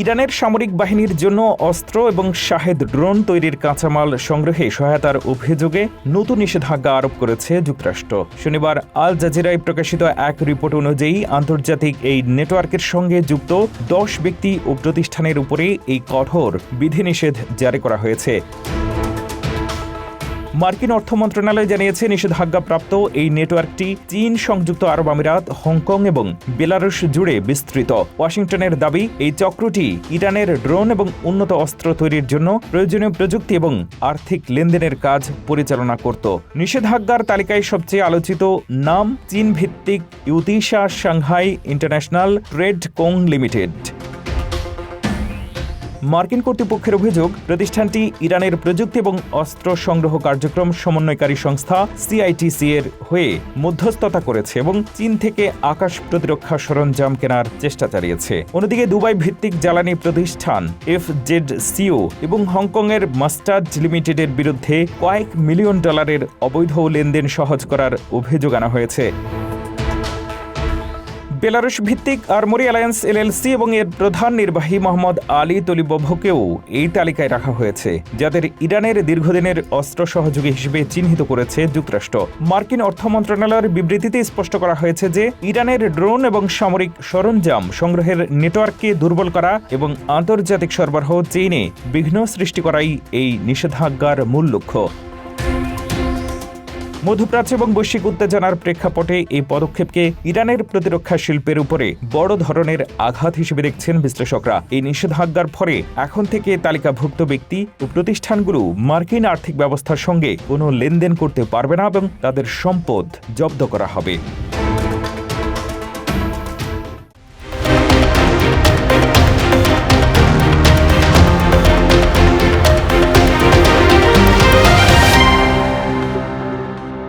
ইরানের সামরিক বাহিনীর জন্য অস্ত্র এবং শাহেদ ড্রোন তৈরির কাঁচামাল সংগ্রহে সহায়তার অভিযোগে নতুন নিষেধাজ্ঞা আরোপ করেছে যুক্তরাষ্ট্র। শনিবার আল জাজিরায় প্রকাশিত এক রিপোর্ট অনুযায়ী আন্তর্জাতিক এই নেটওয়ার্কের সঙ্গে যুক্ত 10 ব্যক্তি ও প্রতিষ্ঠানের উপরে এই কঠোর বিধিনিষেধ জারি করা হয়েছে। মার্কিন অর্থ মন্ত্রণালয় জানিয়েছে, নিষেধাজ্ঞাপ্রাপ্ত এই নেটওয়ার্কটি চীন, সংযুক্ত আরব আমিরাত, হংকং এবং বেলারুশ জুড়ে বিস্তৃত। ওয়াশিংটনের দাবি, এই চক্রটি ইরানের ড্রোন এবং উন্নত অস্ত্র তৈরির জন্য প্রয়োজনীয় প্রযুক্তি এবং আর্থিক লেনদেনের কাজ পরিচালনা করত। নিষেধাজ্ঞার তালিকায় সবচেয়ে আলোচিত নাম চীন ভিত্তিক ইউতিশা Shanghai international trade co limited. মার্কিন কর্তৃপক্ষের অভিযোগ, প্রতিষ্ঠানটি ইরানের প্রযুক্তি এবং অস্ত্র সংগ্রহ কার্যক্রম সমন্বয়কারী সংস্থা CITC এর হয়ে মধ্যস্থতা করেছে এবং চীন থেকে আকাশ প্রতিরক্ষা সরঞ্জাম কেনার চেষ্টা চালিয়েছে। অন্যদিকে দুবাই ভিত্তিক জ্বালানি প্রতিষ্ঠান FZCO এবং হংকংয়ের মাস্টার্ড লিমিটেডের বিরুদ্ধে কয়েক মিলিয়ন ডলারের অবৈধ লেনদেন সহজ করার অভিযোগ আনা হয়েছে। বেলারুশ ভিত্তিক আর্মরি অ্যালায়েন্স LLC এবং এর প্রধান নির্বাহী মোহাম্মদ আলী তলিবভকেও এই তালিকায় রাখা হয়েছে, যাদের ইরানের দীর্ঘদিনের অস্ত্র সহযোগী হিসেবে চিহ্নিত করেছে যুক্তরাষ্ট্র। মার্কিন অর্থ মন্ত্রণালয়ের বিবৃতিতে স্পষ্ট করা হয়েছে যে ইরানের ড্রোন এবং সামরিক সরঞ্জাম সংগ্রহের নেটওয়ার্ককে দুর্বল করা এবং আন্তর্জাতিক সরবরাহ চেইনে বিঘ্ন সৃষ্টি করাই এই নিষেধাজ্ঞার মূল লক্ষ্য। মধ্যপ্রাচ্য এবং বৈশ্বিক উত্তেজনার প্রেক্ষাপটে এই পদক্ষেপকে ইরানের প্রতিরক্ষা শিল্পের উপরে বড় ধরনের আঘাত হিসেবে দেখছেন বিশ্লেষকরা। এই নিষেধাজ্ঞার ফলে এখন থেকে তালিকাভুক্ত ব্যক্তি ও প্রতিষ্ঠানগুলো মার্কিন আর্থিক ব্যবস্থার সঙ্গে কোনো লেনদেন করতে পারবে না এবং তাদের সম্পদ জব্দ করা হবে।